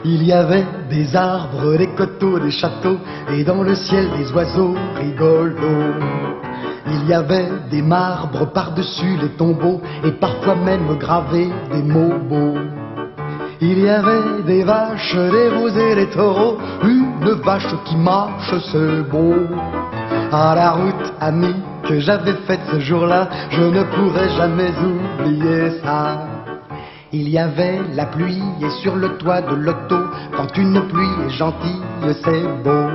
Il y avait des arbres, des coteaux, des châteaux, et dans le ciel des oiseaux rigolos. Il y avait des marbres par-dessus les tombeaux, et parfois même gravés des mots beaux. Il y avait des vaches, des veaux et des taureaux, une vache qui marche, c'est beau. À la route, amie, que j'avais faite ce jour-là, je ne pourrai jamais oublier ça. Il y avait la pluie et sur le toit de l'auto, quand une pluie est gentille, c'est beau.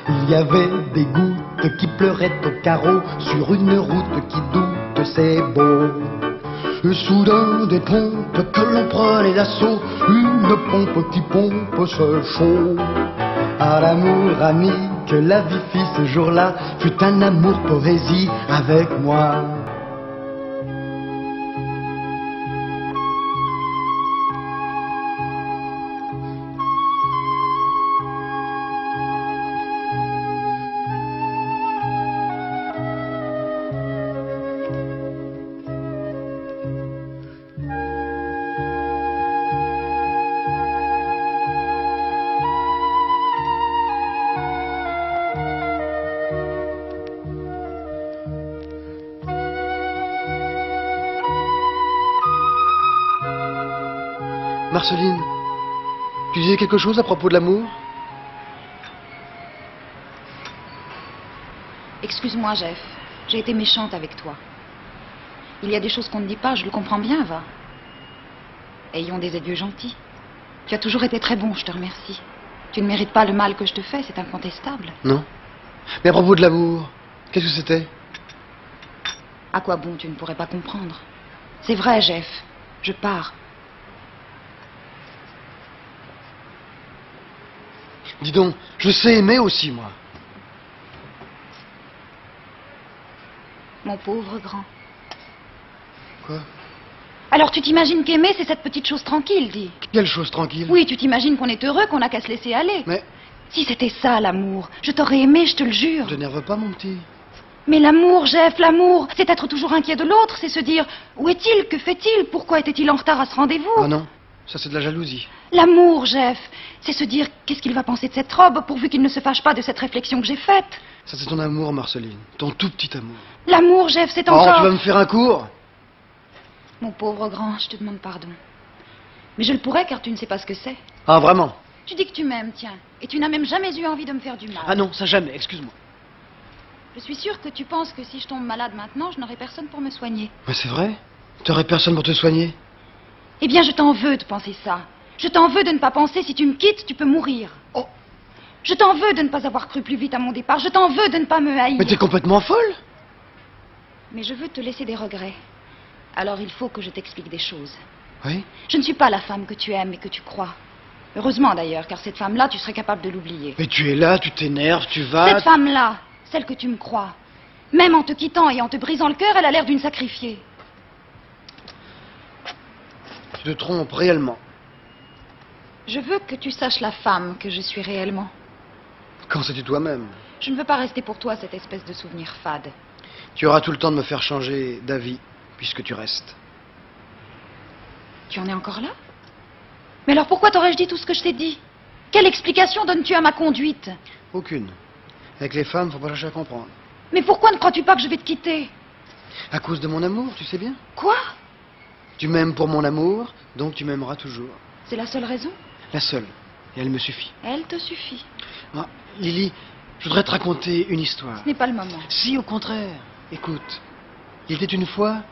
Il y avait des gouttes qui pleuraient au carreau, sur une route qui doute, c'est beau. Et soudain des pompes que l'on prenait d'assaut, une pompe qui pompe, c'est chaud. À l'amour ami que la vie fit ce jour-là, fut un amour poésie avec moi. Marceline, tu disais quelque chose à propos de l'amour? Excuse-moi, Jeff. J'ai été méchante avec toi. Il y a des choses qu'on ne dit pas, je le comprends bien, va. Ayons des adieux gentils. Tu as toujours été très bon, je te remercie. Tu ne mérites pas le mal que je te fais, c'est incontestable. Non. Mais à propos de l'amour, qu'est-ce que c'était? À quoi bon, tu ne pourrais pas comprendre. C'est vrai, Jeff. Je pars. Dis donc, je sais aimer aussi, moi. Mon pauvre grand. Quoi? Alors tu t'imagines qu'aimer, c'est cette petite chose tranquille, dis. Quelle chose tranquille? Oui, tu t'imagines qu'on est heureux, qu'on n'a qu'à se laisser aller. Mais... Si c'était ça, l'amour, je t'aurais aimé, je te le jure. Ne t'énerve pas, mon petit. Mais l'amour, Jeff, l'amour, c'est être toujours inquiet de l'autre, c'est se dire, où est-il, que fait-il, pourquoi était-il en retard à ce rendez-vous? Ah non, ça c'est de la jalousie. L'amour, Jeff, c'est se dire, qu'est-ce qu'il va penser de cette robe, pourvu qu'il ne se fâche pas de cette réflexion que j'ai faite. Ça c'est ton amour, Marceline, ton tout petit amour. L'amour, Jeff, c'est Oh, encore... tu vas me faire un cours? Mon pauvre grand, je te demande pardon. Mais je le pourrais car tu ne sais pas ce que c'est. Ah, vraiment? Tu dis que tu m'aimes, tiens, et tu n'as même jamais eu envie de me faire du mal. Ah non, ça jamais, excuse-moi. Je suis sûre que tu penses que si je tombe malade maintenant, je n'aurai personne pour me soigner. Mais c'est vrai? T'aurais personne pour te soigner? Eh bien, je t'en veux de penser ça. Je t'en veux de ne pas penser, si tu me quittes, tu peux mourir. Oh! Je t'en veux de ne pas avoir cru plus vite à mon départ. Je t'en veux de ne pas me haïr. Mais t'es complètement folle? Mais je veux te laisser des regrets. Alors il faut que je t'explique des choses. Oui? Je ne suis pas la femme que tu aimes et que tu crois. Heureusement d'ailleurs, car cette femme-là, tu serais capable de l'oublier. Mais tu es là, tu t'énerves, tu vas... Cette femme-là, celle que tu me crois, même en te quittant et en te brisant le cœur, elle a l'air d'une sacrifiée. Tu te trompes réellement. Je veux que tu saches la femme que je suis réellement. Quand sais-tu toi-même? Je ne veux pas rester pour toi cette espèce de souvenir fade. Tu auras tout le temps de me faire changer d'avis, puisque tu restes. Tu en es encore là? Mais alors pourquoi t'aurais-je dit tout ce que je t'ai dit? Quelle explication donnes-tu à ma conduite? Aucune. Avec les femmes, faut pas chercher à comprendre. Mais pourquoi ne crois-tu pas que je vais te quitter? À cause de mon amour, tu sais bien. Quoi? Tu m'aimes pour mon amour, donc tu m'aimeras toujours. C'est la seule raison? La seule. Et elle me suffit. Elle te suffit. Ah, Lily, je voudrais te raconter une histoire. Ce n'est pas le moment. Si, au contraire. Écoute, il était une fois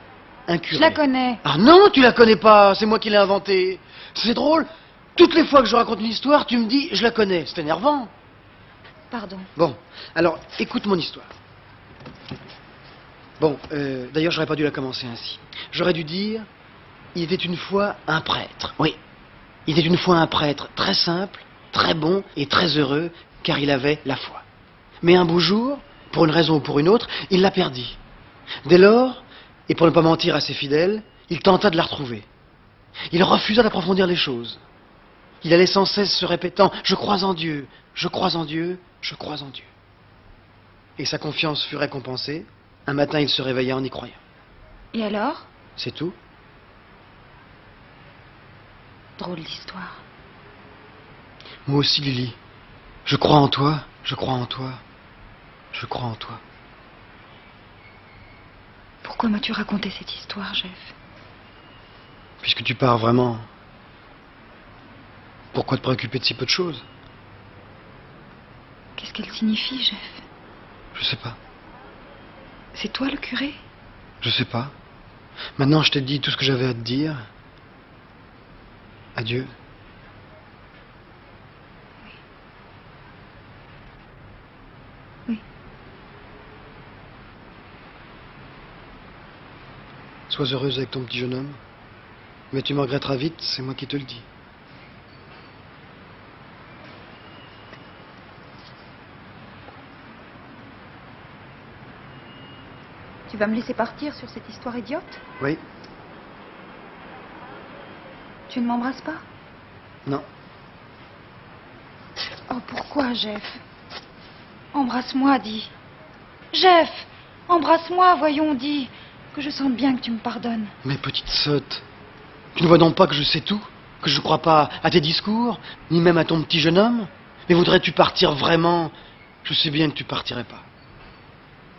un curé. Je la connais. Ah non, tu la connais pas, c'est moi qui l'ai inventée. C'est drôle, toutes les fois que je raconte une histoire, tu me dis je la connais. C'est énervant. Pardon. Bon, alors écoute mon histoire. Bon, d'ailleurs j'aurais pas dû la commencer ainsi. J'aurais dû dire, il était une fois un prêtre. Oui, il était une fois un prêtre très simple, très bon et très heureux, car il avait la foi. Mais un beau jour, pour une raison ou pour une autre, il la perdit. Dès lors, et pour ne pas mentir à ses fidèles, il tenta de la retrouver. Il refusa d'approfondir les choses. Il allait sans cesse se répétant « Je crois en Dieu, je crois en Dieu, je crois en Dieu ». Et sa confiance fut récompensée. Un matin, il se réveilla en y croyant. Et alors? C'est tout. Drôle d'histoire. Moi aussi, Lily. Je crois en toi, je crois en toi, je crois en toi. Pourquoi m'as-tu raconté cette histoire, Jeff? Puisque tu pars vraiment, pourquoi te préoccuper de si peu de choses? Qu'est-ce qu'elle signifie, Jeff? Je sais pas. C'est toi le curé? Je sais pas. Maintenant, je t'ai dit tout ce que j'avais à te dire. Adieu. Oui. Sois heureuse avec ton petit jeune homme. Mais tu me regretteras vite, c'est moi qui te le dis. Tu vas me laisser partir sur cette histoire idiote? Oui? Tu ne m'embrasses pas? Non. Oh, pourquoi, Jeff? Embrasse-moi, dis. Jeff, embrasse-moi, voyons, dis. Que je sente bien que tu me pardonnes. Mais petite sotte, tu ne vois donc pas que je sais tout? Que je ne crois pas à tes discours, ni même à ton petit jeune homme? Mais voudrais-tu partir vraiment? Je sais bien que tu partirais pas.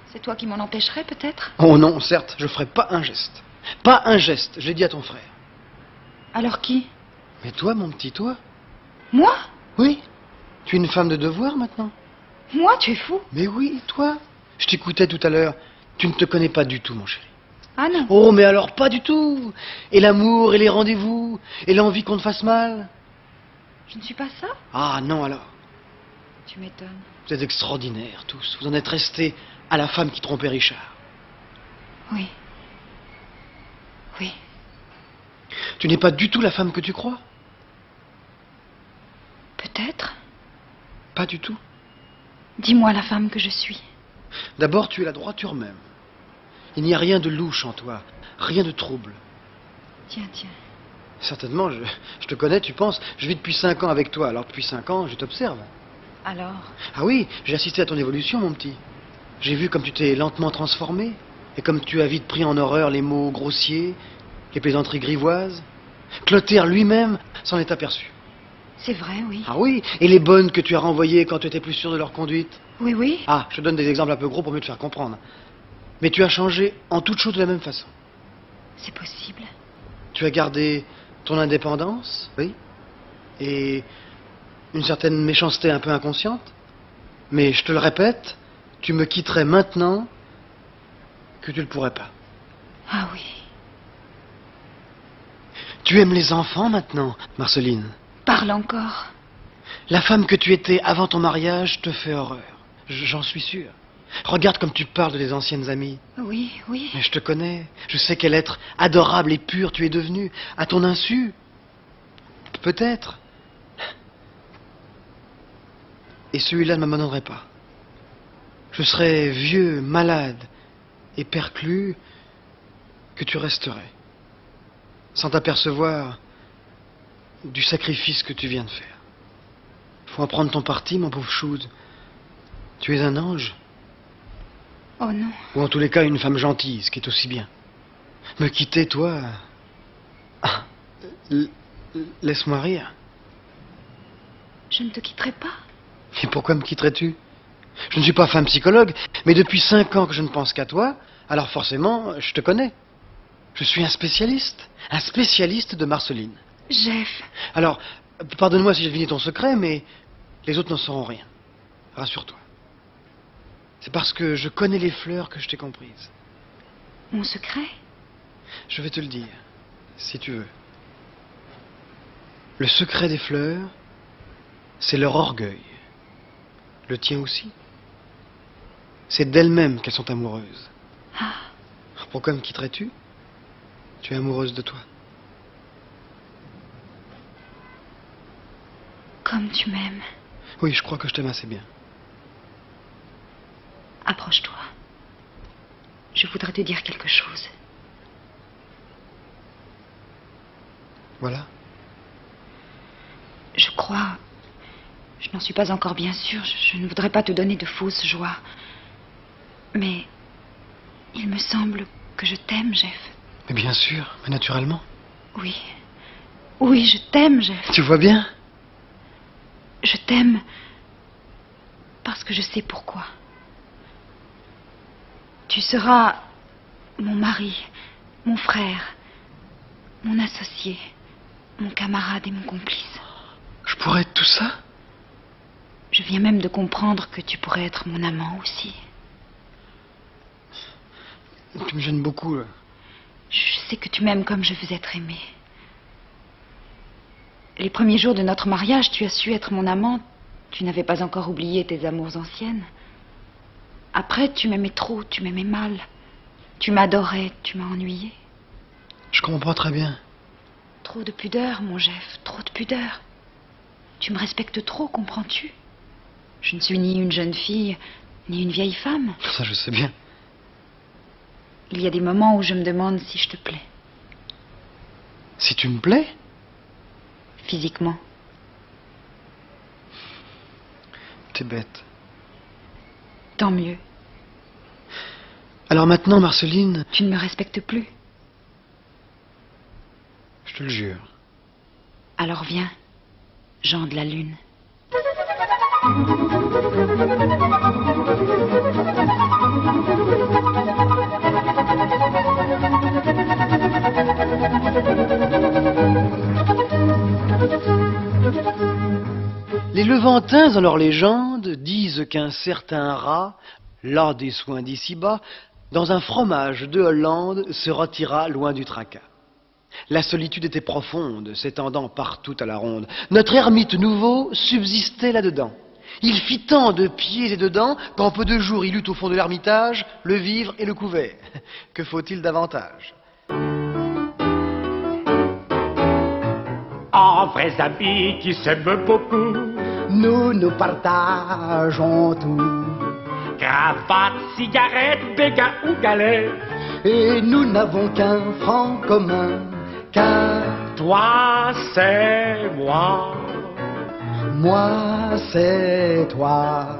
C'est toi qui m'en empêcherais, peut-être? Oh non, certes, je ferai pas un geste. Pas un geste, je l'ai dit à ton frère. Alors qui? Mais toi, mon petit, toi? Moi? Oui? Tu es une femme de devoir maintenant? Moi, tu es fou? Mais oui, toi? Je t'écoutais tout à l'heure. Tu ne te connais pas du tout, mon chéri. Ah non. Oh, mais alors pas du tout. Et l'amour, et les rendez-vous, et l'envie qu'on te fasse mal? Je ne suis pas ça? Ah non alors. Tu m'étonnes. Vous êtes extraordinaires tous. Vous en êtes restés à la femme qui trompait Richard. Oui. Oui. Tu n'es pas du tout la femme que tu crois? Peut-être. Pas du tout. Dis-moi la femme que je suis. D'abord, tu es la droiture même. Il n'y a rien de louche en toi, rien de trouble. Tiens, tiens. Certainement, je te connais, tu penses. Je vis depuis 5 ans avec toi, alors depuis 5 ans, je t'observe. Alors? Ah oui, j'ai assisté à ton évolution, mon petit. J'ai vu comme tu t'es lentement transformé, et comme tu as vite pris en horreur les mots grossiers, les plaisanteries grivoises. Clotaire lui-même s'en est aperçu. C'est vrai, oui. Ah oui, et les bonnes que tu as renvoyées quand tu étais plus sûr de leur conduite. Oui, oui. Ah, je te donne des exemples un peu gros pour mieux te faire comprendre. Mais tu as changé en toute chose de la même façon. C'est possible. Tu as gardé ton indépendance, oui, et une certaine méchanceté un peu inconsciente. Mais je te le répète, tu me quitterais maintenant que tu ne le pourrais pas. Ah oui. Tu aimes les enfants maintenant, Marceline. Parle encore. La femme que tu étais avant ton mariage te fait horreur. J'en suis sûr. Regarde comme tu parles de tes anciennes amies. Oui, oui. Mais je te connais. Je sais quel être adorable et pur tu es devenu. À ton insu. Peut-être. Et celui-là ne m'abandonnerait pas. Je serais vieux, malade et perclus que tu resterais. Sans t'apercevoir du sacrifice que tu viens de faire. Faut en prendre ton parti, mon pauvre Chose. Tu es un ange. Oh non. Ou en tous les cas, une femme gentille, ce qui est aussi bien. Me quitter, toi... Ah, laisse-moi rire. Je ne te quitterai pas. Et pourquoi me quitterais-tu? Je ne suis pas femme psychologue, mais depuis 5 ans que je ne pense qu'à toi, alors forcément, je te connais. Je suis un spécialiste de Marceline. Jeff. Alors, pardonne-moi si j'ai deviné ton secret, mais les autres n'en sauront rien. Rassure-toi. C'est parce que je connais les fleurs que je t'ai comprise. Mon secret? Je vais te le dire, si tu veux. Le secret des fleurs, c'est leur orgueil. Le tien aussi. C'est d'elles-mêmes qu'elles sont amoureuses. Ah, Pourquoi me quitterais-tu? Tu es amoureuse de toi. comme tu m'aimes. Oui, je crois que je t'aime assez bien. Approche-toi. Je voudrais te dire quelque chose. Voilà. Je crois... Je n'en suis pas encore bien sûre. Je ne voudrais pas te donner de fausses joies. Mais... il me semble que je t'aime, Jeff. Mais bien sûr, mais naturellement. Oui. Oui, je t'aime, Jeff. Tu vois bien? Je t'aime... parce que je sais pourquoi. Tu seras mon mari, mon frère, mon associé, mon camarade et mon complice. Je pourrais être tout ça? Je viens même de comprendre que tu pourrais être mon amant aussi. Tu me gênes beaucoup, là. Je sais que tu m'aimes comme je veux être aimée. Les premiers jours de notre mariage, tu as su être mon amant. Tu n'avais pas encore oublié tes amours anciennes. Après, tu m'aimais trop, tu m'aimais mal. Tu m'adorais, tu m'as ennuyée. Je comprends très bien. Trop de pudeur, mon Jeff, trop de pudeur. Tu me respectes trop, comprends-tu? Je ne suis ni une jeune fille, ni une vieille femme. Ça, je sais bien. Il y a des moments où je me demande si je te plais. Si tu me plais? Physiquement. T'es bête. Tant mieux. Alors maintenant, Marceline... Tu ne me respectes plus. Je te le jure. Alors viens, Jean de la Lune. Les Levantins, dans leur légende, disent qu'un certain rat, las des soins d'ici-bas, dans un fromage de Hollande, se retira loin du tracas. La solitude était profonde, s'étendant partout à la ronde. Notre ermite nouveau subsistait là-dedans. Il fit tant de pieds et de dents qu'en peu de jours il eut au fond de l'ermitage le vivre et le couvert. Que faut-il davantage? En vrais amis qui s'aiment beaucoup, Nous partageons tout. cravate, cigarette, béguin ou galet, Et nous n'avons qu'un franc commun. Car toi c'est moi. moi c'est toi.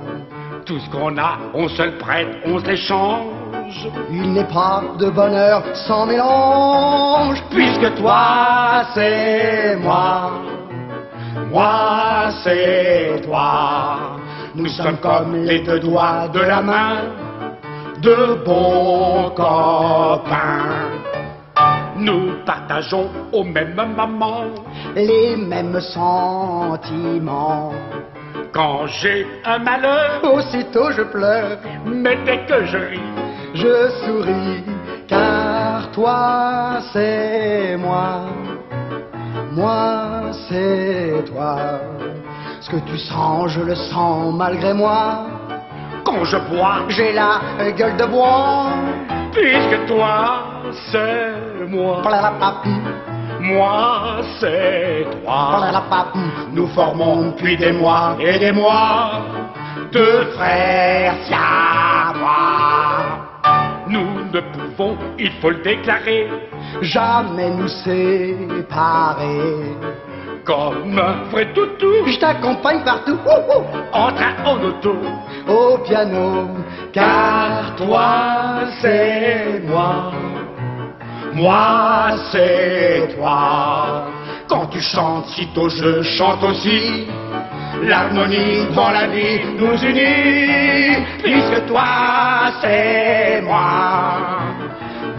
Tout ce qu'on a, on se le prête, on se l'échange. Il n'est pas de bonheur sans mélange. Puisque toi c'est moi, moi c'est toi. Nous sommes comme les deux doigts de la main, de bons copains. Nous partageons au même moment. Les mêmes sentiments. Quand j'ai un malheur, Aussitôt je pleure, mais dès que je ris, je souris. Car toi c'est moi. Moi c'est toi. Ce que tu sens, je le sens malgré moi. quand je bois, J'ai la gueule de bois. puisque toi c'est moi, Plalalapap, moi c'est toi. plalalapap. Nous formons depuis des mois et des mois deux frères siamois. Nous ne pouvons, il faut le déclarer, Jamais nous séparer. comme un vrai toutou, Je t'accompagne partout. Ouh, ouh. en train en auto. Au piano. Car toi c'est moi, moi c'est toi. Quand tu chantes, sitôt je chante aussi. L'harmonie dans la vie nous unit. Puisque toi c'est moi,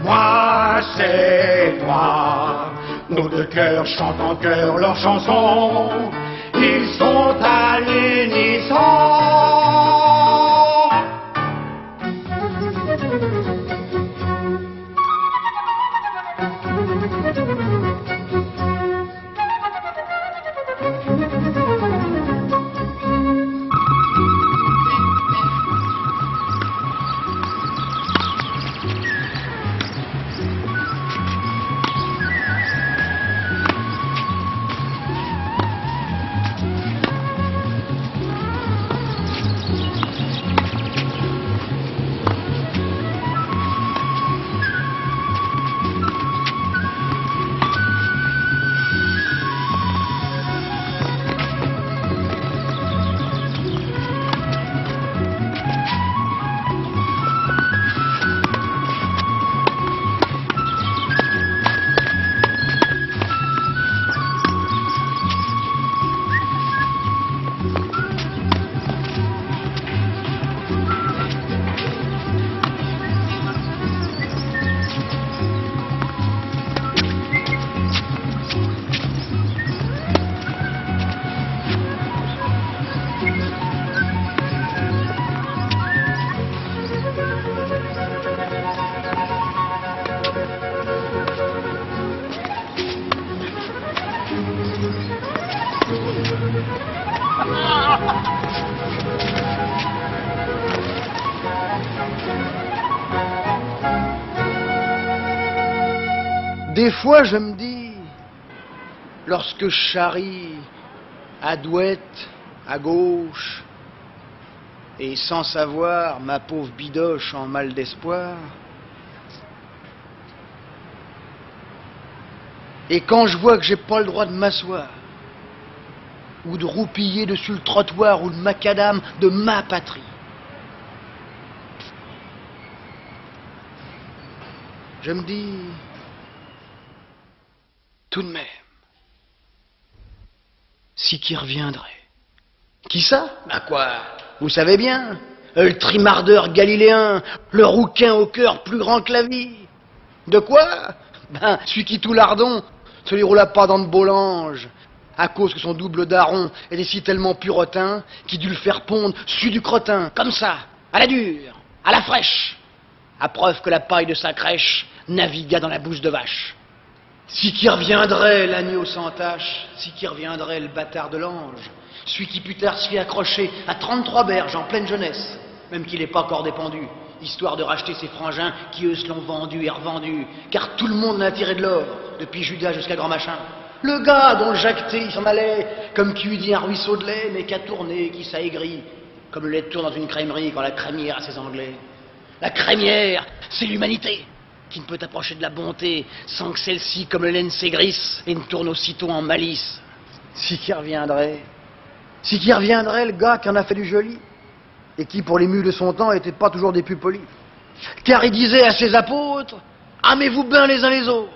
moi c'est toi. Nos deux cœurs chantent en chœur leurs chansons. Ils sont à l'unisson. Des fois, je me dis, lorsque je charrie à douette, à gauche, et sans savoir ma pauvre bidoche en mal d'espoir, et quand je vois que j'ai pas le droit de m'asseoir, ou de roupiller dessus le trottoir ou le macadam de ma patrie, je me dis, tout de même, si qui reviendrait. Qui ça? Ben quoi? Vous savez bien, le trimardeur galiléen, le rouquin au cœur plus grand que la vie. De quoi? Ben, celui qui tout lardon se lui roula pas dans de Bollange, à cause que son double daron était si tellement purotin qu'il dut le faire pondre su du crottin, comme ça, à la dure, à la fraîche, à preuve que la paille de sa crèche navigua dans la bouche de vache. Si qui reviendrait l'agneau sans tache, si qui reviendrait le bâtard de l'ange, celui qui plus tard s'y fait accrocher à 33 berges en pleine jeunesse, même qu'il n'est pas encore dépendu, histoire de racheter ses frangins qui eux se l'ont vendu et revendu, car tout le monde n'a tiré de l'or, depuis Judas jusqu'à Grand Machin. Le gars dont le jacté il s'en allait, comme qui eût dit un ruisseau de lait, mais qui a tourné, qui s'aigrit, comme le lait tourne dans une crèmerie quand la crémière a ses anglais. La crémière, c'est l'humanité, qui ne peut approcher de la bonté sans que celle-ci, comme le laine, s'aigrisse et ne tourne aussitôt en malice. Si qui reviendrait le gars qui en a fait du joli, et qui, pour les mules de son temps, n'était pas toujours des plus polis. Car il disait à ses apôtres, aimez-vous bien les uns les autres.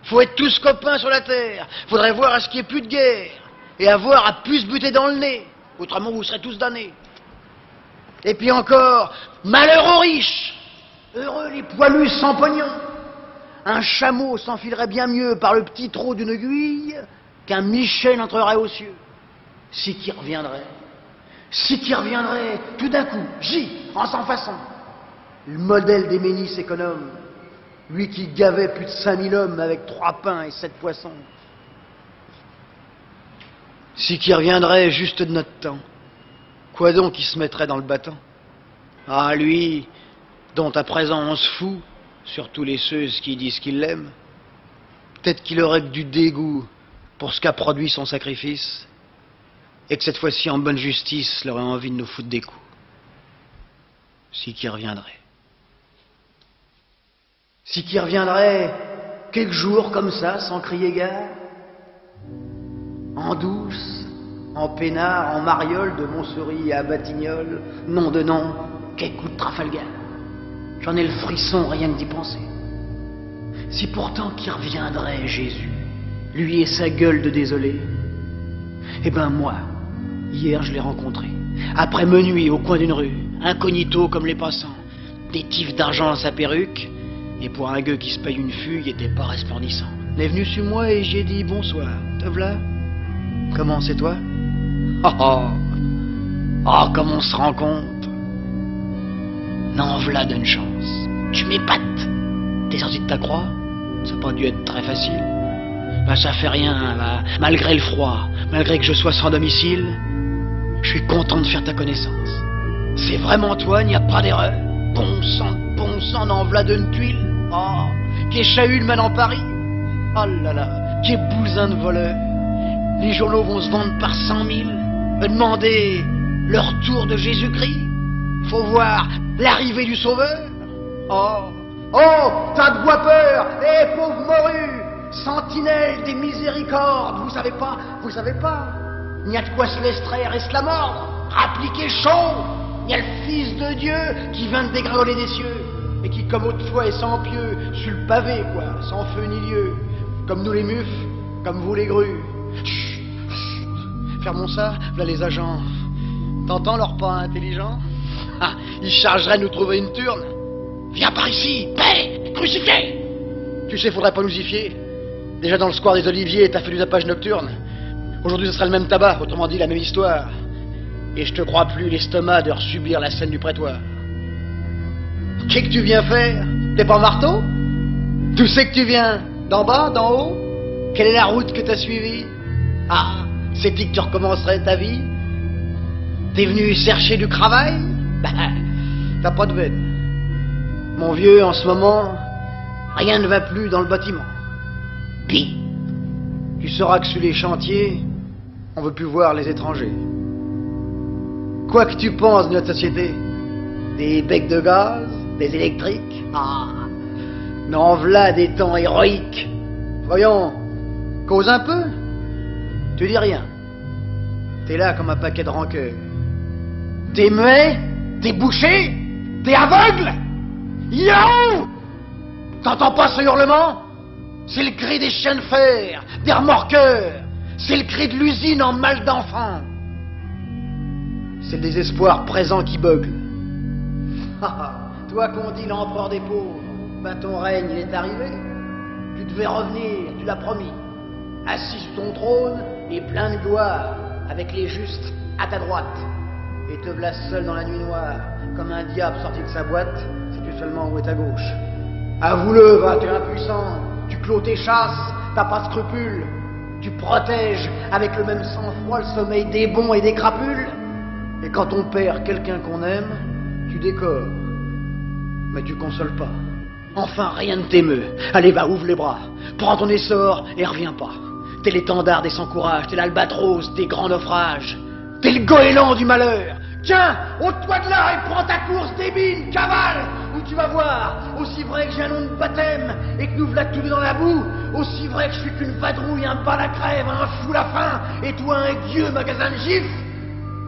Faut être tous copains sur la terre. Faudrait voir à ce qu'il n'y ait plus de guerre, et avoir à plus se buter dans le nez. Autrement, vous serez tous damnés. Et puis encore, malheur aux riches. Heureux les poilus sans pognon. Un chameau s'enfilerait bien mieux par le petit trou d'une aiguille qu'un Michel entrerait aux cieux. Si qui reviendrait, tout d'un coup, en sans façon, le modèle des Ménis économes, lui qui gavait plus de 5000 hommes avec 3 pains et 7 poissons. Si qui reviendrait juste de notre temps, quoi donc il se mettrait dans le battant? Ah, lui, dont à présent on se fout, surtout les ceux qui disent qu'ils l'aiment, peut-être qu'il aurait que du dégoût pour ce qu'a produit son sacrifice, et que cette fois-ci, en bonne justice, il aurait envie de nous foutre des coups. Si qui reviendrait. Si qui reviendrait quelques jours comme ça, sans crier gare, en douce, en peinard, en mariole, de Montsouris à Batignolles, nom de nom, quel coup de Trafalgar. J'en ai le frisson rien que d'y penser. Si pourtant qui reviendrait Jésus, lui et sa gueule de désolé, eh ben moi, hier je l'ai rencontré, après menuit au coin d'une rue, incognito comme les passants, des tifs d'argent à sa perruque, et pour un gueux qui se paye une fugue, il était pas resplendissant. Il est venu sur moi et j'ai dit bonsoir, te v'là? Comment c'est toi? Oh, comme on se rencontre. Non, v'là d'une chance. Tu m'épates. T'es sorti de ta croix? Ça n'a pas dû être très facile. Bah ça fait rien, bah, malgré le froid, malgré que je sois sans domicile, je suis content de faire ta connaissance. C'est vraiment toi, il n'y a pas d'erreur. Bon sang, n'en v'là d'une tuile. Oh, qui est chahut maintenant Paris. Oh là là, qui est bousin de voleur. Les journaux vont se vendre par 100 000. Me demander le retour de Jésus-Christ. Faut voir l'arrivée du Sauveur. Oh, t'as de quoi peur, pauvre morue, sentinelle des miséricordes. Vous savez pas, il y a de quoi se l'estrer et se la mordre. Appliquez chaud. Il y a le Fils de Dieu qui vient de dégringoler des cieux et qui, comme autrefois, est sans pieux, sur le pavé, quoi, sans feu ni lieu. Comme nous les mufs, comme vous les grues. Chut, fermons ça, là les agents. T'entends leur pas intelligent? Ah, ils chargeraient de nous trouver une turne. Viens par ici, paix, crucifié. Tu sais, faudrait pas nous y fier. Déjà dans le square des Oliviers, t'as fait du tapage nocturne. Aujourd'hui, ce sera le même tabac, autrement dit la même histoire. Et je te crois plus l'estomac de resubir la scène du prétoire. Qu'est-ce que tu viens faire? T'es pas marteau? Tu sais que tu viens d'en bas, d'en haut? Quelle est la route que t'as suivie? Ah, c'est-il que tu recommencerais ta vie? T'es venu chercher du travail? Bah, t'as pas de veine. Mon vieux, en ce moment, rien ne va plus dans le bâtiment. Puis, tu sauras que sur les chantiers, on veut plus voir les étrangers. Quoi que tu penses de notre société, des becs de gaz, des électriques, non, v'là des temps héroïques. Voyons, cause un peu. Tu dis rien. T'es là comme un paquet de rancœur. T'es muet, t'es bouché, t'es aveugle. Yo! T'entends pas ce hurlement? C'est le cri des chiens de fer, des remorqueurs. C'est le cri de l'usine en mal d'enfant. C'est le désespoir présent qui beugle. Toi qu'on dit l'empereur des pauvres, ben ton règne il est arrivé. Tu devais revenir, tu l'as promis. Assis sur ton trône et plein de gloire, avec les justes à ta droite. Et te voilà seul dans la nuit noire, comme un diable sorti de sa boîte, sais-tu seulement où est ta gauche. Avoue-le, va, tu es impuissant, tu clôt tes chasses, t'as pas de scrupules, tu protèges avec le même sang-froid le sommeil des bons et des crapules. Et quand on perd quelqu'un qu'on aime, tu décores, mais tu consoles pas. Enfin, rien ne t'émeut. Allez, va, ouvre les bras, prends ton essor et reviens pas. T'es l'étendard des sans-courage, t'es l'albatros des grands naufrages. T'es le goéland du malheur. Tiens, ôte-toi de là et prends ta course débile, cavale, où tu vas voir, aussi vrai que j'ai un nom de baptême et que nous voilà tous deux dans la boue, aussi vrai que je suis qu'une vadrouille, un bal à crève, un fou la faim, et toi un gueux magasin de gifs.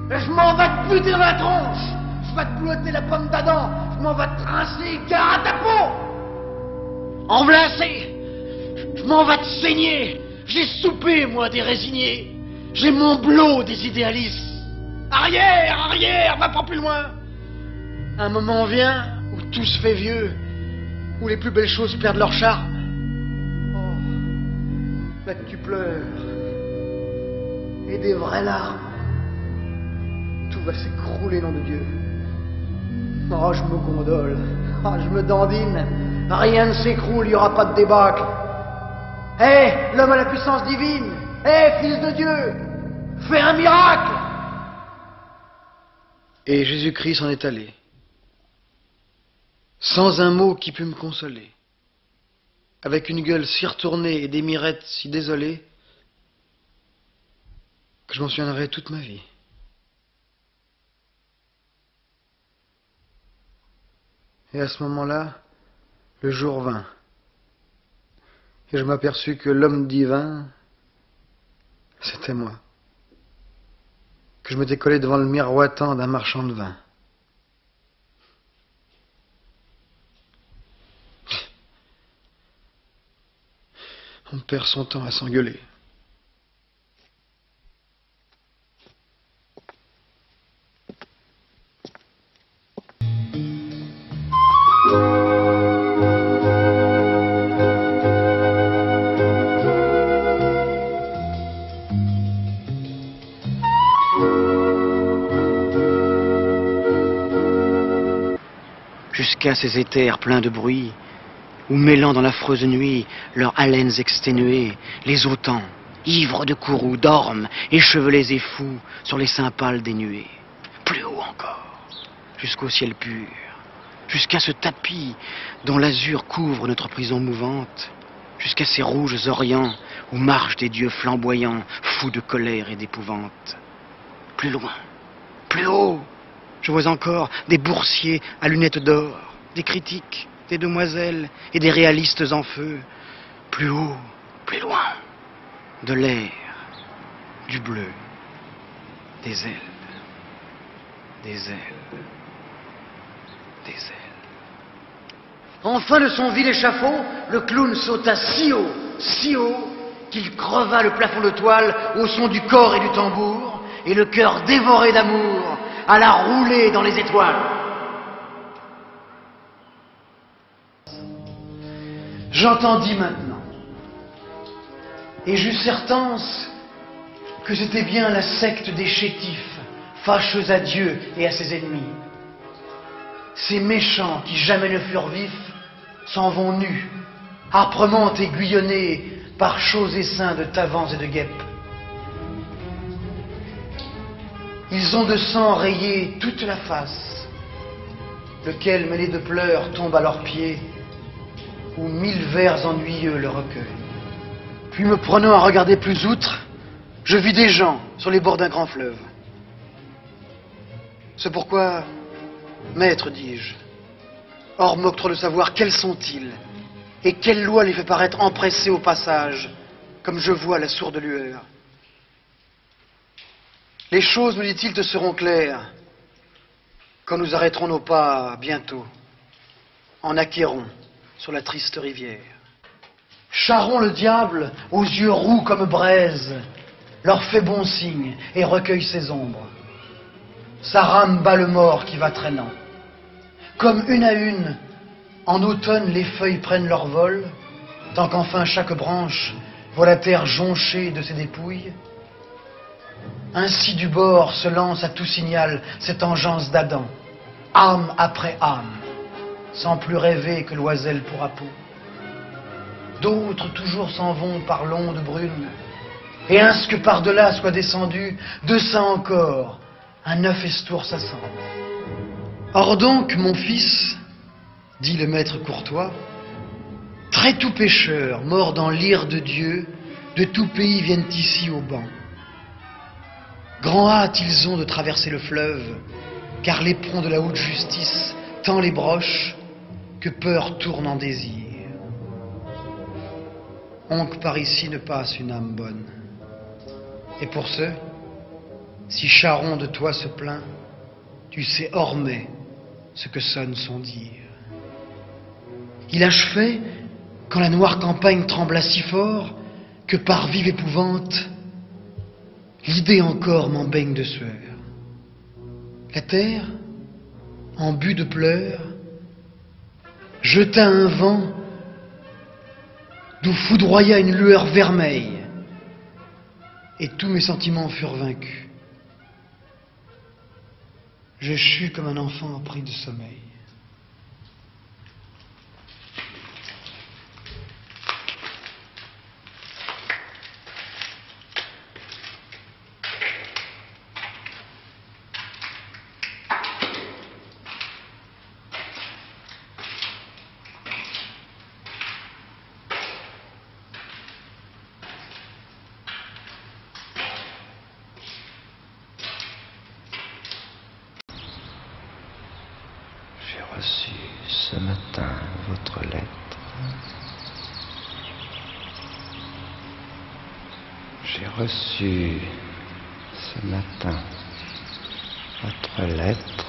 Je m'en vais te buter dans la tronche, je vais te blouter la pomme d'Adam, je m'en vais te trincer, gare à ta peau. Enblacé, je m'en vais te saigner, j'ai soupé, moi, des résignés, j'ai mon blot des idéalistes. Arrière, arrière, va pas plus loin. Un moment vient où tout se fait vieux, où les plus belles choses perdent leur charme. Oh, là que tu pleures, et des vraies larmes. Tout va s'écrouler, nom de Dieu. Oh, je me gondole, oh, je me dandine. Rien ne s'écroule, il n'y aura pas de débâcle. Hé, l'homme à la puissance divine, hé, fils de Dieu, fais un miracle. Et Jésus-Christ s'en est allé, sans un mot qui pût me consoler, avec une gueule si retournée et des mirettes si désolées, que je m'en souviendrai toute ma vie. Et à ce moment-là, le jour vint, et je m'aperçus que l'homme divin, c'était moi. Que je m'étais collé devant le miroitant d'un marchand de vin. On perd son temps à s'engueuler. Jusqu'à ces éthers pleins de bruit, où mêlant dans l'affreuse nuit leurs haleines exténuées, les autans, ivres de courroux, dorment, échevelés et fous, sur les seins pâles des nuées. Plus haut encore, jusqu'au ciel pur, jusqu'à ce tapis dont l'azur couvre notre prison mouvante, jusqu'à ces rouges orients où marchent des dieux flamboyants, fous de colère et d'épouvante. Plus loin, plus haut, je vois encore des boursiers à lunettes d'or, des critiques, des demoiselles et des réalistes en feu. Plus haut, plus loin, de l'air, du bleu, des ailes, des ailes, des ailes. Enfin de son vil échafaud, le clown sauta si haut, qu'il creva le plafond de toile au son du corps et du tambour, et le cœur dévoré d'amour alla rouler dans les étoiles. J'entendis maintenant, et j'eus certance que c'était bien la secte des chétifs, fâcheux à Dieu et à ses ennemis. Ces méchants qui jamais ne furent vifs s'en vont nus, âprement aiguillonnés par chauds essaims de tavans et de guêpes. Ils ont de sang rayé toute la face, lequel mêlé de pleurs tombe à leurs pieds, où 1000 vers ennuyeux le recueillent. Puis me prenant à regarder plus outre, je vis des gens sur les bords d'un grand fleuve. C'est pourquoi, maître, dis-je, or m'octroie de savoir quels sont-ils et quelle loi les fait paraître empressés au passage, comme je vois la sourde lueur. Les choses, me dit-il, te seront claires quand nous arrêterons nos pas bientôt en Acquéron, sur la triste rivière. Charon le diable, aux yeux roux comme braise, leur fait bon signe et recueille ses ombres. Sa rame bat le mort qui va traînant. Comme une à une, en automne les feuilles prennent leur vol, tant qu'enfin chaque branche voit la terre jonchée de ses dépouilles. Ainsi du bord se lance à tout signal cette engeance d'Adam, âme après âme, sans plus rêver que l'oiselle pour à peau. D'autres toujours s'en vont par l'onde brune, et ainsi que par-delà soit descendu, de ça encore, un neuf estour s'assemble. Or donc, mon fils, dit le maître courtois, très tout pécheur, mort dans l'ire de Dieu, de tout pays viennent ici au banc. Grand hâte ils ont de traverser le fleuve, car l'éperon de la haute justice tend les broches que peur tourne en désir. Onc par ici ne passe une âme bonne. Et pour ce, si Charon de toi se plaint, tu sais Ormé ce que sonne son dire. Il achevait quand la noire campagne trembla si fort que par vive épouvante, l'idée encore m'en baigne de sueur. La terre, en but de pleurs, jeta un vent d'où foudroya une lueur vermeille, et tous mes sentiments furent vaincus. Je chus comme un enfant pris de sommeil. J'ai reçu ce matin votre lettre. J'ai reçu ce matin votre lettre.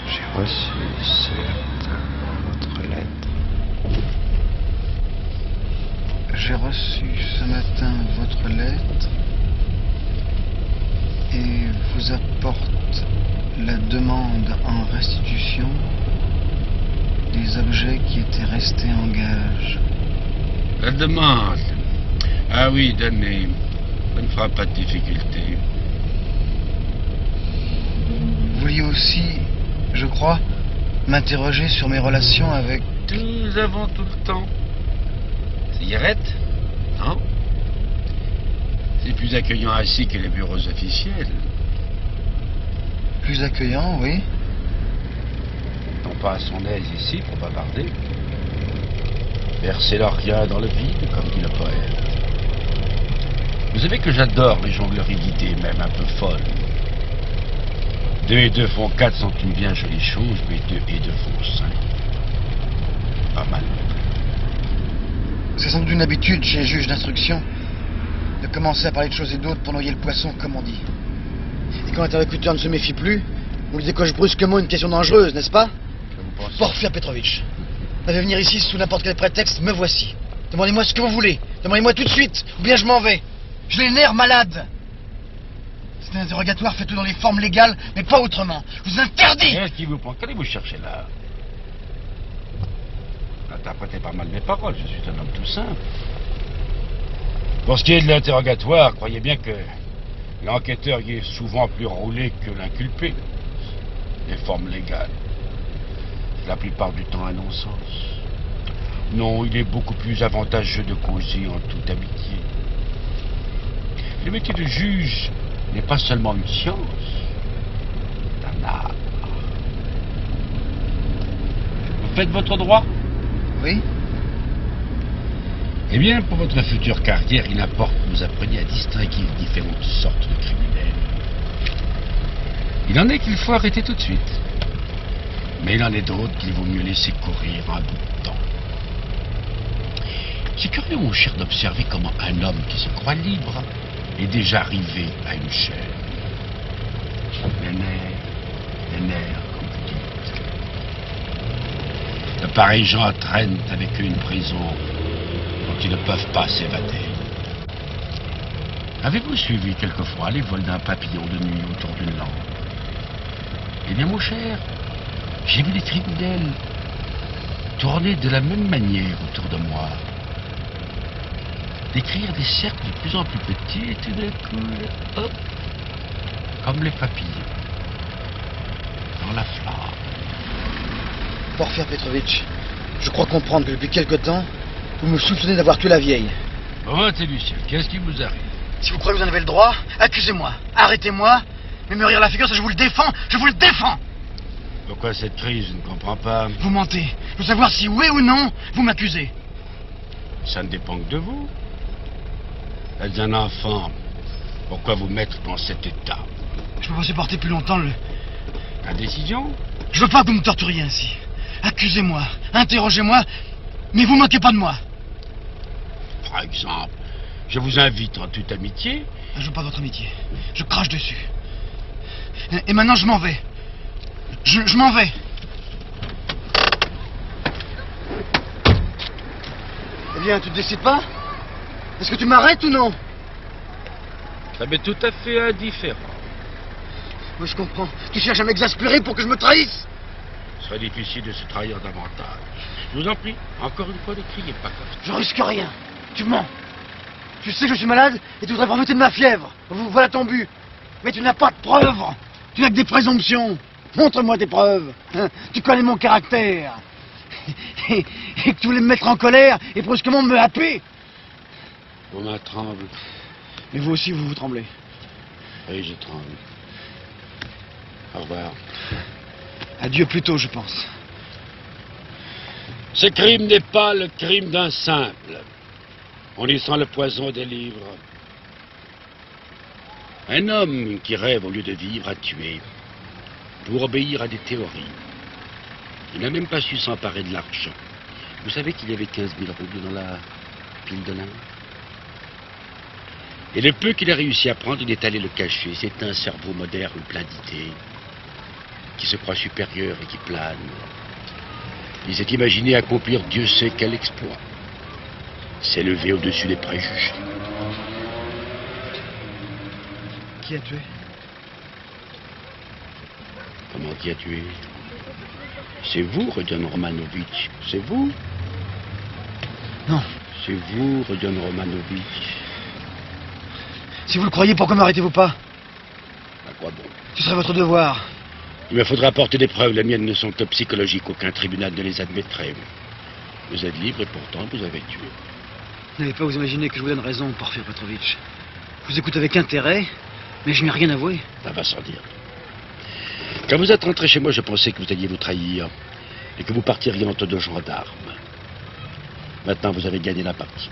J'ai reçu ce matin votre lettre. J'ai reçu ce matin votre lettre et vous apporte la demande en restitution des objets qui étaient restés en gage. La demande. Ah oui, donnez. Ça ne fera pas de difficulté. Vous vouliez aussi, je crois, m'interroger sur mes relations avec... Nous avons tout le temps. Cigarette? Non? C'est plus accueillant ainsi que les bureaux officiels. Plus accueillant, oui. Non pas à son aise ici pour bavarder. Verser leur rien dans le vide, comme dit le poète. Vous savez que j'adore les jongleries d'idées, même un peu folles. 2 et 2 font 4 sont une bien jolie chose, mais 2 et 2 font 5. Pas mal. C'est sans doute une habitude chez les juges d'instruction de commencer à parler de choses et d'autres pour noyer le poisson, comme on dit. Et quand l'interlocuteur ne se méfie plus, on lui décoche brusquement une question dangereuse, n'est-ce pas? Que vous pensez? Porfire Petrovitch, vous devez venir ici sous n'importe quel prétexte, me voici. Demandez-moi ce que vous voulez. Demandez-moi tout de suite, ou bien je m'en vais. J'ai les nerfs malades. C'est un interrogatoire fait dans les formes légales, mais pas autrement. Je vous interdis. Qu'est-ce qui vous prend? Qu'allez-vous chercher là? N'interprétez pas mal mes paroles, je suis un homme tout simple. Pour ce qui est de l'interrogatoire, croyez bien que l'enquêteur y est souvent plus roulé que l'inculpé. des formes légales. La plupart du temps un non-sens. Non, il est beaucoup plus avantageux de causer en toute amitié. Le métier de juge n'est pas seulement une science, c'est un art. Vous faites votre droit? Oui. Eh bien, pour votre future carrière, il importe que vous appreniez à distinguer différentes sortes de criminels. Il en est qu'il faut arrêter tout de suite. Mais il en est d'autres qu'il vaut mieux laisser courir un bout de temps. C'est curieux, mon cher, d'observer comment un homme qui se croit libre est déjà arrivé à une chaîne. Les nerfs, comme vous dites. De pareils gens traînent avec eux une prison dont ils ne peuvent pas s'évader. Avez-vous suivi quelquefois les vols d'un papillon de nuit autour d'une lampe? Eh bien, mon cher, j'ai vu des criminels tourner de la même manière autour de moi. Décrire des cercles de plus en plus petits et tout d'un coup, hop, comme les papillons, dans la flamme. Porfir Petrovitch, je crois comprendre que depuis quelque temps, vous me soupçonnez d'avoir tué la vieille. Bon, Lucien, qu'est-ce qui vous arrive? Si vous croyez que vous en avez le droit, accusez-moi, arrêtez-moi, mais me rire la figure, ça je vous le défends, je vous le défends! Pourquoi cette crise? Je ne comprends pas. Vous mentez, je veux savoir si oui ou non, vous m'accusez. Ça ne dépend que de vous. Vous êtes un enfant. Pourquoi vous mettre dans cet état? Je peux pas supporter plus longtemps le... Indécision? Je veux pas que vous me torturiez ainsi. Accusez-moi, interrogez-moi, mais vous moquez pas de moi. Par exemple, je vous invite en toute amitié. Je veux pas votre amitié. Je crache dessus. Et maintenant, je m'en vais. Je m'en vais. Eh bien, tu te décides pas? Est-ce que tu m'arrêtes ou non? Ça m'est tout à fait indifférent. Oui, je comprends. Tu cherches à m'exaspérer pour que je me trahisse? Ce serait difficile de se trahir davantage. Je vous en prie, encore une fois, ne criez pas comme ça. Je risque rien. Tu mens. Tu sais que je suis malade et tu voudrais profiter de ma fièvre. Voilà ton but. Mais tu n'as pas de preuves. Tu n'as que des présomptions. Montre-moi tes preuves. Hein, tu connais mon caractère. Et que tu voulais me mettre en colère et brusquement me happer. Vos mains tremblent. Mais vous aussi, vous tremblez. Oui, je tremble. Au revoir. Adieu plus tôt, je pense. Ce crime n'est pas le crime d'un simple. On y sent le poison des livres. Un homme qui rêve au lieu de vivre a tué pour obéir à des théories. Il n'a même pas su s'emparer de l'argent. Vous savez qu'il y avait 15 000 roubles dans la pile de linge? Et le peu qu'il a réussi à prendre, il est allé le cacher. C'est un cerveau moderne plein d'idées, qui se croit supérieur et qui plane. Il s'est imaginé accomplir Dieu sait quel exploit. S'élever au-dessus des préjugés. Qui a tué? Comment qui a tué? C'est vous, Rodion Romanovitch. C'est vous? Non. C'est vous, Rodion Romanovitch. Si vous le croyez, pourquoi m'arrêtez-vous pas? À quoi bon? Ce serait votre devoir. Il me faudra apporter des preuves. Les miennes ne sont que psychologiques. Aucun tribunal ne les admettrait. Vous êtes libre et pourtant vous avez tué. Vous n'avez pas vous imaginer que je vous donne raison, Porfir Petrovitch. Je vous écoute avec intérêt, mais je n'ai rien avoué. Ça va sans dire. Quand vous êtes rentré chez moi, je pensais que vous alliez vous trahir et que vous partiriez entre deux gendarmes. Maintenant, vous avez gagné la partie.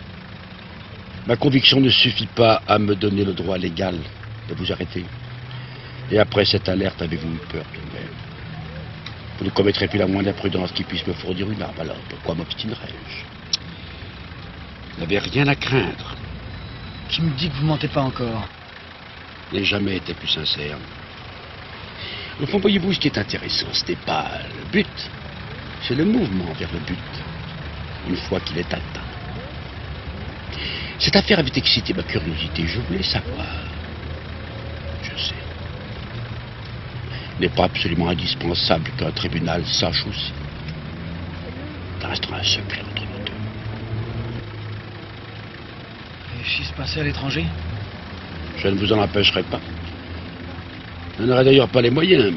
Ma conviction ne suffit pas à me donner le droit légal de vous arrêter. Et après cette alerte, avez-vous eu peur tout de même? Vous ne commettrez plus la moindre imprudence qui puisse me fournir une arme, alors pourquoi m'obstinerais-je? Vous n'avez rien à craindre. Qui me dit que vous mentez pas encore? Je n'ai jamais été plus sincère. Au fond, voyez-vous, ce qui est intéressant, ce n'est pas le but, c'est le mouvement vers le but, une fois qu'il est atteint. Cette affaire avait excité ma curiosité, je voulais savoir. Je sais. Il n'est pas absolument indispensable qu'un tribunal sache aussi. Ça restera un secret entre nous deux. Et si se passait à l'étranger? Je ne vous en empêcherai pas. Je n'aurai d'ailleurs pas les moyens.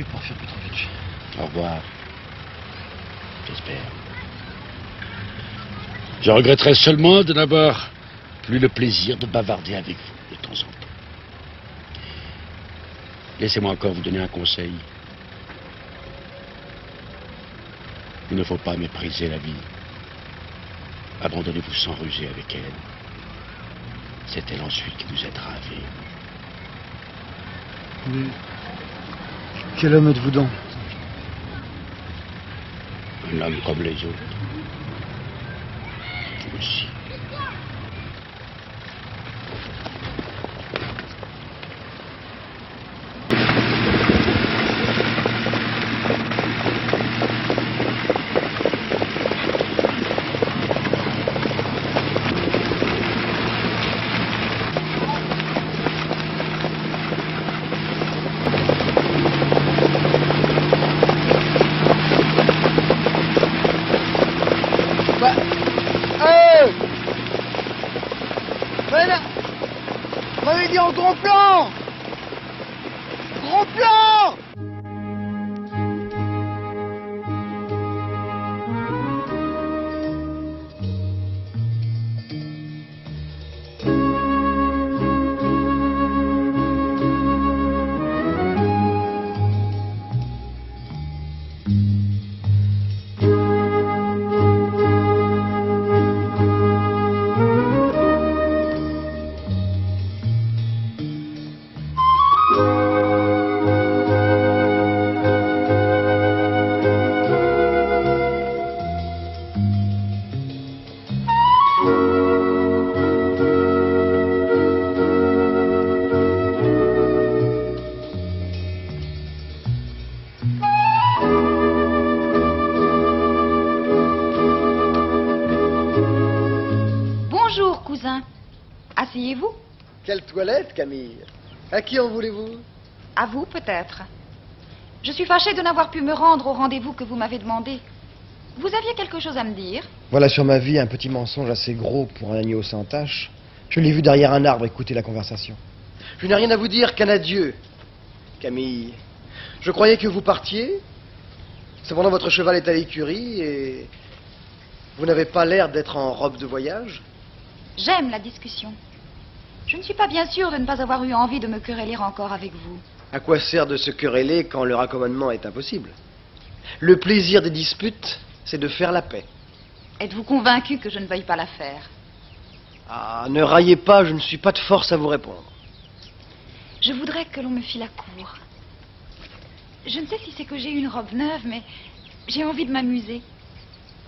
revu Porfir Petrovitch. Au revoir. J'espère. Je regretterais seulement de n'avoir plus le plaisir de bavarder avec vous de temps en temps. Laissez-moi encore vous donner un conseil. Il ne faut pas mépriser la vie. Abandonnez-vous sans ruser avec elle. C'est elle ensuite qui vous aidera à vivre. Mais quel homme êtes-vous donc? Un homme comme les autres. Vous aussi. On m'avait dit en gros plan! Gros plan! Bonjour, cousin. Asseyez-vous. Quelle toilette, Camille? À qui en voulez-vous? À vous, peut-être. Je suis fâchée de n'avoir pu me rendre au rendez-vous que vous m'avez demandé. Vous aviez quelque chose à me dire? Voilà sur ma vie un petit mensonge assez gros pour un agneau sans tache. Je l'ai vu derrière un arbre écouter la conversation. Je n'ai rien à vous dire qu'un adieu, Camille. Je croyais que vous partiez. Cependant, votre cheval est à l'écurie et vous n'avez pas l'air d'être en robe de voyage. J'aime la discussion. Je ne suis pas bien sûre de ne pas avoir eu envie de me quereller encore avec vous. À quoi sert de se quereller quand le raccommodement est impossible? Le plaisir des disputes, c'est de faire la paix. Êtes-vous convaincu que je ne veuille pas la faire? Ah, ne raillez pas, je ne suis pas de force à vous répondre. Je voudrais que l'on me fît la cour. Je ne sais si c'est que j'ai une robe neuve, mais j'ai envie de m'amuser.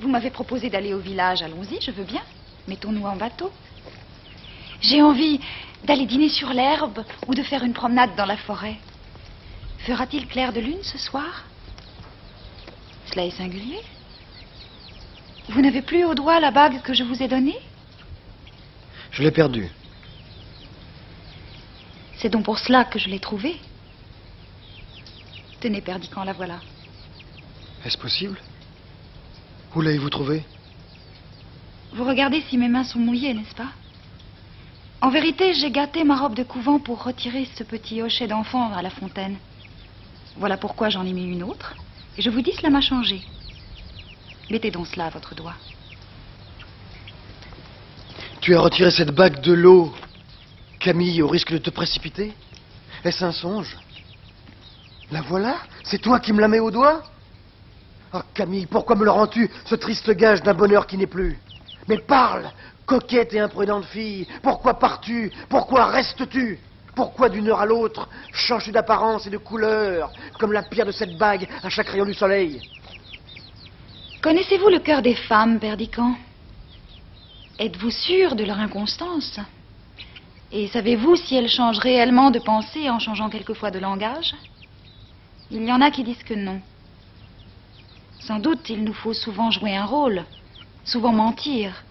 Vous m'avez proposé d'aller au village, allons-y, je veux bien. Mettons-nous en bateau. J'ai envie d'aller dîner sur l'herbe ou de faire une promenade dans la forêt. Fera-t-il clair de lune ce soir? Cela est singulier. Vous n'avez plus au doigt la bague que je vous ai donnée? Je l'ai perdue. C'est donc pour cela que je l'ai trouvée. Tenez, Perdicant, la voilà. Est-ce possible? Où l'avez-vous trouvée? Vous regardez si mes mains sont mouillées, n'est-ce pas? En vérité, j'ai gâté ma robe de couvent pour retirer ce petit hochet d'enfant à la fontaine. Voilà pourquoi j'en ai mis une autre. Et je vous dis, cela m'a changé. Mettez donc cela à votre doigt. Tu as retiré cette bague de l'eau, Camille, au risque de te précipiter? Est-ce un songe? La voilà? C'est toi qui me la mets au doigt? Ah, Camille, pourquoi me le rends-tu, ce triste gage d'un bonheur qui n'est plus? Mais parle, coquette et imprudente fille, pourquoi pars-tu? Pourquoi restes-tu? Pourquoi d'une heure à l'autre changes-tu d'apparence et de couleur, comme la pierre de cette bague à chaque rayon du soleil? Connaissez-vous le cœur des femmes, Perdicant? Êtes-vous sûr de leur inconstance? Et savez-vous si elles changent réellement de pensée en changeant quelquefois de langage? Il y en a qui disent que non. Sans doute, il nous faut souvent jouer un rôle, souvent mentir.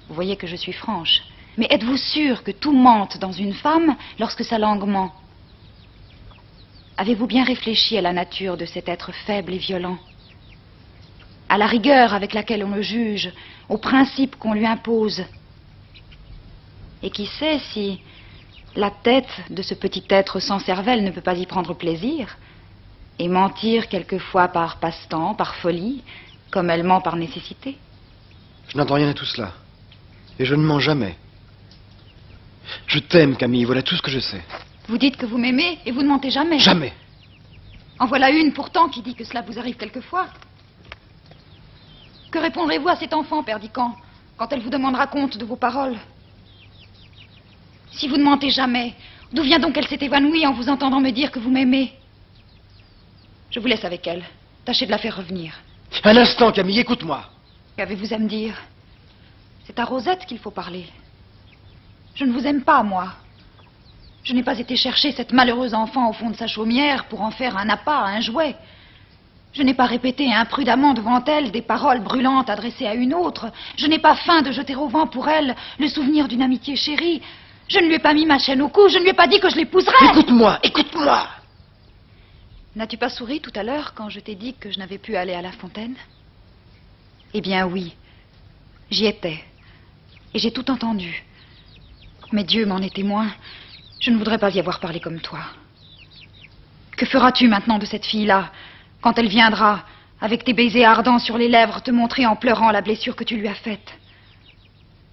Vous voyez que je suis franche. Mais êtes-vous sûr que tout mente dans une femme lorsque sa langue ment? Avez-vous bien réfléchi à la nature de cet être faible et violent? À la rigueur avec laquelle on le juge, aux principes qu'on lui impose? Et qui sait si la tête de ce petit être sans cervelle ne peut pas y prendre plaisir, Et mentir quelquefois par passe-temps, par folie, comme elle ment par nécessité. Je n'entends rien à tout cela. Et je ne mens jamais. Je t'aime, Camille, voilà tout ce que je sais. Vous dites que vous m'aimez et vous ne mentez jamais. Jamais. En voilà une pourtant qui dit que cela vous arrive quelquefois. Que répondrez-vous à cet enfant, Père Dican, quand elle vous demandera compte de vos paroles? Si vous ne mentez jamais, d'où vient donc qu'elle s'est évanouie en vous entendant me dire que vous m'aimez? Je vous laisse avec elle. Tâchez de la faire revenir. Un instant, Camille, écoute-moi. Qu'avez-vous à me dire? C'est à Rosette qu'il faut parler. Je ne vous aime pas, moi. Je n'ai pas été chercher cette malheureuse enfant au fond de sa chaumière pour en faire un appât, un jouet. Je n'ai pas répété imprudemment devant elle des paroles brûlantes adressées à une autre. Je n'ai pas feint de jeter au vent pour elle le souvenir d'une amitié chérie. Je ne lui ai pas mis ma chaîne au cou, je ne lui ai pas dit que je l'épouserais. Écoute-moi, écoute-moi. N'as-tu pas souri tout à l'heure quand je t'ai dit que je n'avais pu aller à la fontaine? Eh bien oui, j'y étais. Et j'ai tout entendu. Mais Dieu m'en est témoin, je ne voudrais pas y avoir parlé comme toi. Que feras-tu maintenant de cette fille-là, quand elle viendra, avec tes baisers ardents sur les lèvres, te montrer en pleurant la blessure que tu lui as faite?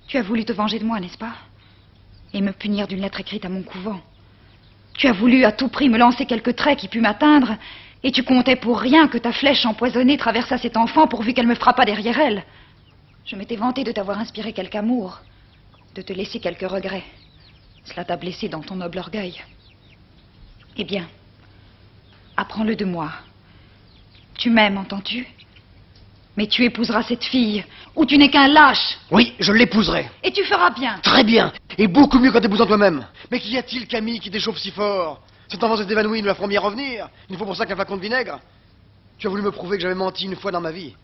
Tu as voulu te venger de moi, n'est-ce pas? Et me punir d'une lettre écrite à mon couvent. Tu as voulu à tout prix me lancer quelques traits qui pût m'atteindre, et tu comptais pour rien que ta flèche empoisonnée traversât cet enfant pourvu qu'elle me frappât derrière elle. Je m'étais vantée de t'avoir inspiré quelque amour, de te laisser quelques regrets. Cela t'a blessé dans ton noble orgueil. Eh bien, apprends-le de moi. Tu m'aimes, entends-tu? Mais tu épouseras cette fille, ou tu n'es qu'un lâche. Oui, je l'épouserai. Et tu feras bien. Très bien. Et beaucoup mieux qu'en t'épousant toi-même. Mais qu'y a-t-il, Camille, qui t'échauffe si fort? Cet enfant s'est évanoui, nous la ferons bien revenir. Il nous faut pour ça qu'un flacon de vinaigre. Tu as voulu me prouver que j'avais menti une fois dans ma vie.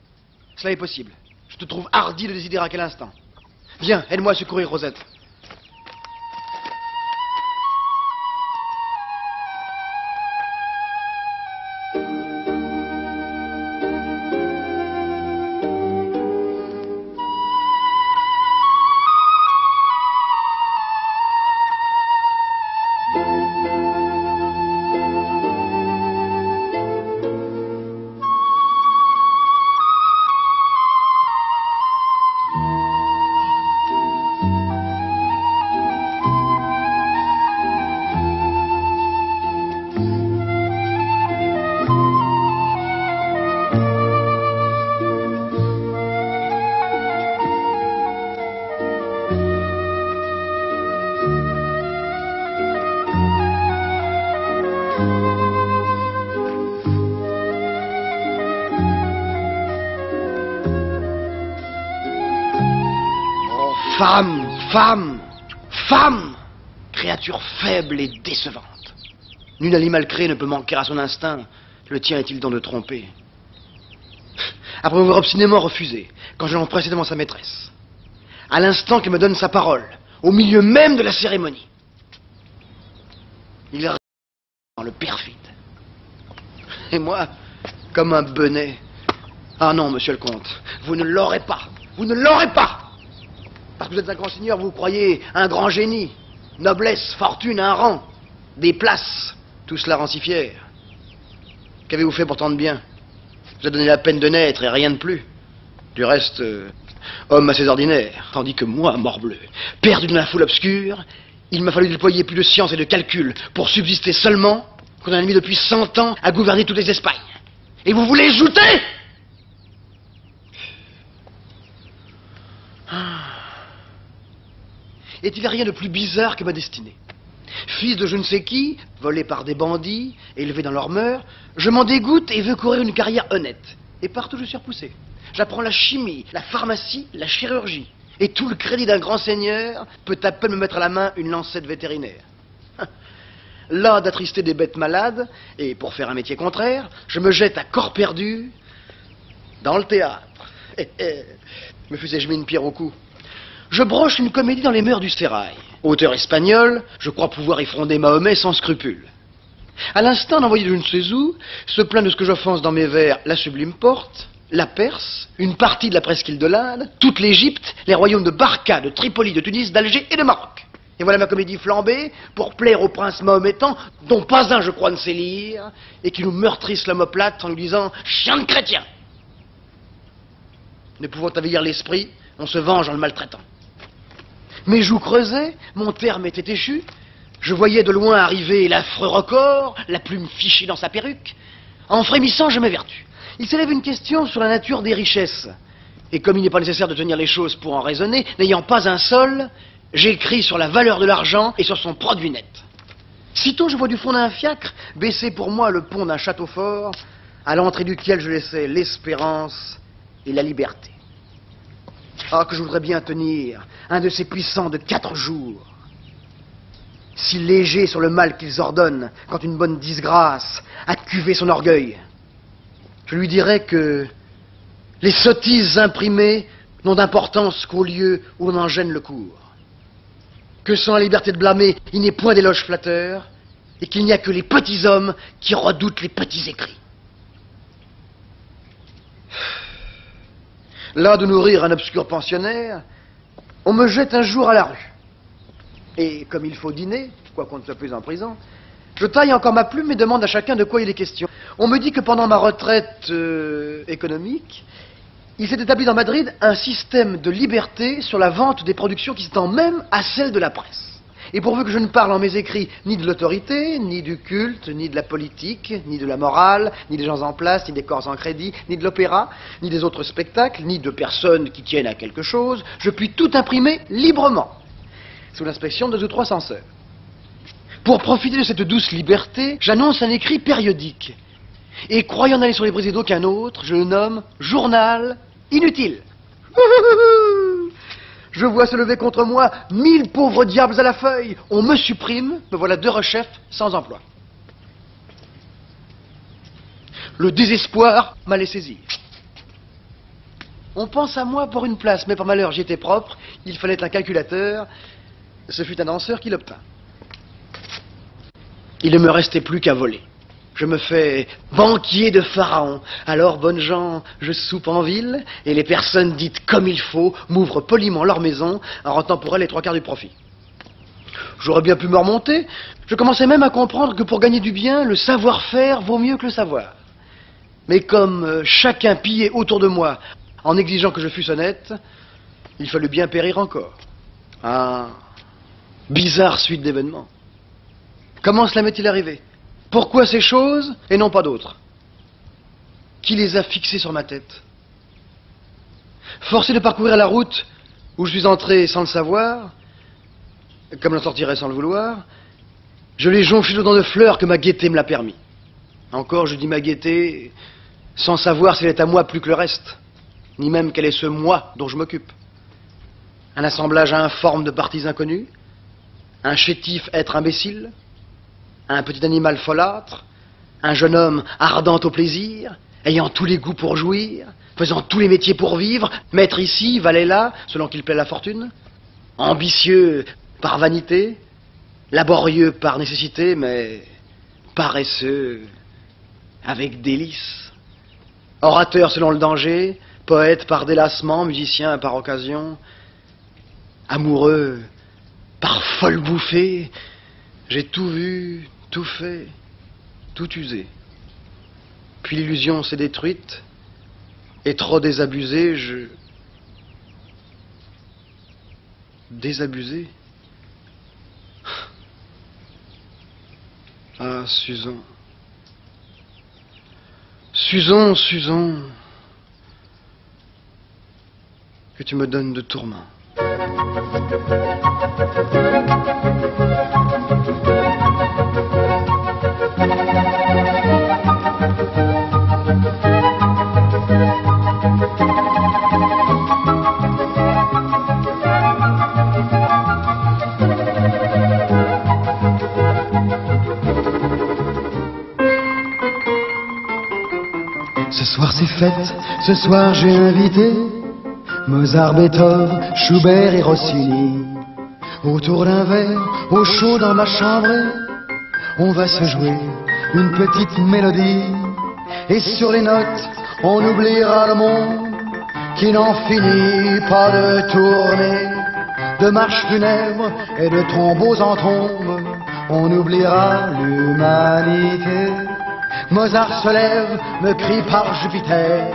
Cela est possible. Je te trouve hardi de décider à quel instant. Viens, aide-moi à secourir Rosette. Femme, femme, femme, créature faible et décevante. Nul animal créé ne peut manquer à son instinct. Le tien est-il donc de tromper? Après m'avoir obstinément refusé, quand je l'empressais devant sa maîtresse, à l'instant qu'elle me donne sa parole, au milieu même de la cérémonie, il reste dans le perfide. Et moi, comme un benet. Ah non, monsieur le comte, vous ne l'aurez pas. Vous ne l'aurez pas. Parce que vous êtes un grand seigneur, vous croyez un grand génie. Noblesse, fortune, un rang, des places. Tout cela rend si fier. Qu'avez-vous fait pour tant de bien? Vous avez donné la peine de naître et rien de plus. Du reste, homme assez ordinaire. Tandis que moi, morbleu, perdu dans la foule obscure, il m'a fallu déployer plus de science et de calcul pour subsister seulement qu'on a mis depuis 100 ans à gouverner toutes les Espagnes. Et vous voulez jouter? Est-il rien de plus bizarre que ma destinée? Fils de je ne sais qui, volé par des bandits, élevé dans leurs mœurs, je m'en dégoûte et veux courir une carrière honnête. Et partout je suis repoussé. J'apprends la chimie, la pharmacie, la chirurgie. Et tout le crédit d'un grand seigneur peut à peine me mettre à la main une lancette vétérinaire. Là d'attrister des bêtes malades, et pour faire un métier contraire, je me jette à corps perdu dans le théâtre. Me faisais-je mis une pierre au cou? Je broche une comédie dans les mœurs du sérail. Auteur espagnol, je crois pouvoir y fronder Mahomet sans scrupule. À l'instant d'envoyer de je ne sais où, se plaint de ce que j'offense dans mes vers la sublime porte, la Perse, une partie de la presqu'île de l'Inde, toute l'Égypte, les royaumes de Barca, de Tripoli, de Tunis, d'Alger et de Maroc. Et voilà ma comédie flambée pour plaire au prince mahométan, dont pas un, je crois, ne sait lire, et qui nous meurtrissent l'omoplate en nous disant « chien de chrétien !» Ne pouvant avilir l'esprit, on se venge en le maltraitant. Mes joues creusaient, mon terme était échu, je voyais de loin arriver l'affreux Recors, la plume fichée dans sa perruque. En frémissant, je m'évertue. Il s'élève une question sur la nature des richesses. Et comme il n'est pas nécessaire de tenir les choses pour en raisonner, n'ayant pas un sol, j'écris sur la valeur de l'argent et sur son produit net. Sitôt je vois du fond d'un fiacre baisser pour moi le pont d'un château fort, à l'entrée duquel je laissais l'espérance et la liberté. Ah, que je voudrais bien tenir un de ces puissants de 4 jours, si légers sur le mal qu'ils ordonnent quand une bonne disgrâce a cuvé son orgueil. Je lui dirais que les sottises imprimées n'ont d'importance qu'au lieu où l'on en gêne le cours, que sans la liberté de blâmer, il n'est point d'éloge flatteur, et qu'il n'y a que les petits hommes qui redoutent les petits écrits. Là de nourrir un obscur pensionnaire, on me jette un jour à la rue. Et comme il faut dîner, quoiqu'on ne soit plus en prison, je taille encore ma plume et demande à chacun de quoi il est question. On me dit que pendant ma retraite économique, il s'est établi dans Madrid un système de liberté sur la vente des productions qui s'étend même à celle de la presse. Et pourvu que je ne parle en mes écrits ni de l'autorité, ni du culte, ni de la politique, ni de la morale, ni des gens en place, ni des corps en crédit, ni de l'opéra, ni des autres spectacles, ni de personnes qui tiennent à quelque chose, je puis tout imprimer librement, sous l'inspection de 2 ou 3 censeurs. Pour profiter de cette douce liberté, j'annonce un écrit périodique. Et croyant n'aller sur les brisées d'aucun autre, je le nomme Journal Inutile. Je vois se lever contre moi 1000 pauvres diables à la feuille. On me supprime, me voilà 2 rechefs sans emploi. Le désespoir m'allait saisir. On pense à moi pour une place, mais par malheur j'y étais propre, il fallait un calculateur. Ce fut un danseur qui l'obtint. Il ne me restait plus qu'à voler. Je me fais banquier de Pharaon. Alors, bonnes gens, je soupe en ville, et les personnes dites comme il faut m'ouvrent poliment leur maison, en rentant pour elles les 3/4 du profit. J'aurais bien pu me remonter. Je commençais même à comprendre que pour gagner du bien, le savoir-faire vaut mieux que le savoir. Mais comme chacun pillait autour de moi, en exigeant que je fusse honnête, il fallut bien périr encore. Ah, bizarre suite d'événements. Comment cela m'est-il arrivé ? Pourquoi ces choses et non pas d'autres? Qui les a fixées sur ma tête? Forcé de parcourir la route où je suis entré sans le savoir, comme j'en sortirais sans le vouloir, je l'ai jonché d'autant de fleurs que ma gaieté me l'a permis. Encore, je dis ma gaieté, sans savoir si elle est à moi plus que le reste, ni même quel est ce moi dont je m'occupe. Un assemblage informe de parties inconnues, un chétif être imbécile, un petit animal folâtre, un jeune homme ardent au plaisir, ayant tous les goûts pour jouir, faisant tous les métiers pour vivre, maître ici, valet là, selon qu'il plaît la fortune, ambitieux par vanité, laborieux par nécessité, mais paresseux avec délice, orateur selon le danger, poète par délassement, musicien par occasion, amoureux par folle bouffée, j'ai tout vu, tout fait, tout usé. Puis l'illusion s'est détruite, et trop désabusé, Désabusé? Ah, Susan. Susan, que tu me donnes de tourments. Ce soir c'est fête, ce soir j'ai invité Mozart, Beethoven, Schubert et Rossini. Autour d'un verre, au chaud dans ma chambre, on va se jouer une petite mélodie. Et sur les notes, on oubliera le monde qui n'en finit pas de tourner. de marches funèbres et de tombeaux en tombes, on oubliera l'humanité. Mozart se lève, me crie par Jupiter,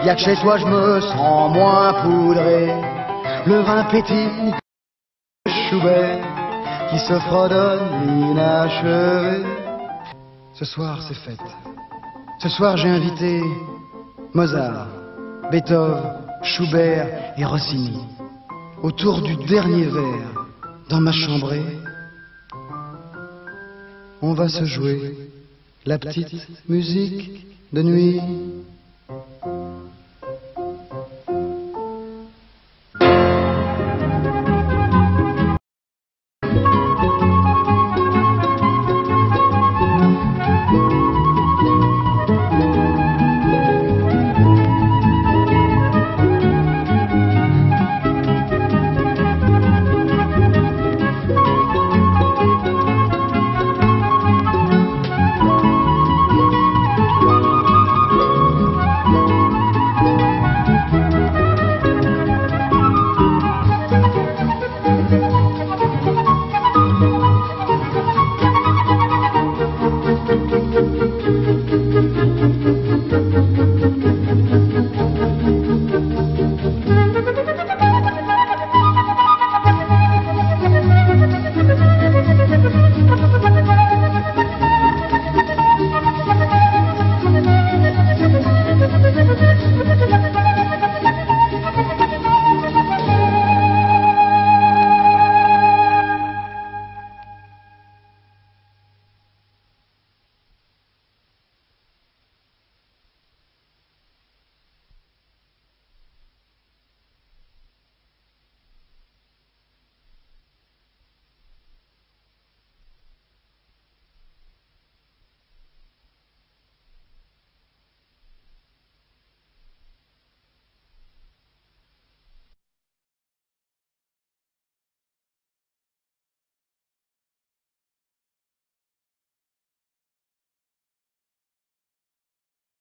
y a que chez toi je me sens moins poudré. Le vin pétille, Schubert, qui se fredonne inachevé. Ce soir c'est fête. Ce soir j'ai invité Mozart, Beethoven, Schubert et Rossini. Autour du dernier verre, dans ma chambrée, on va se jouer la petite musique de nuit.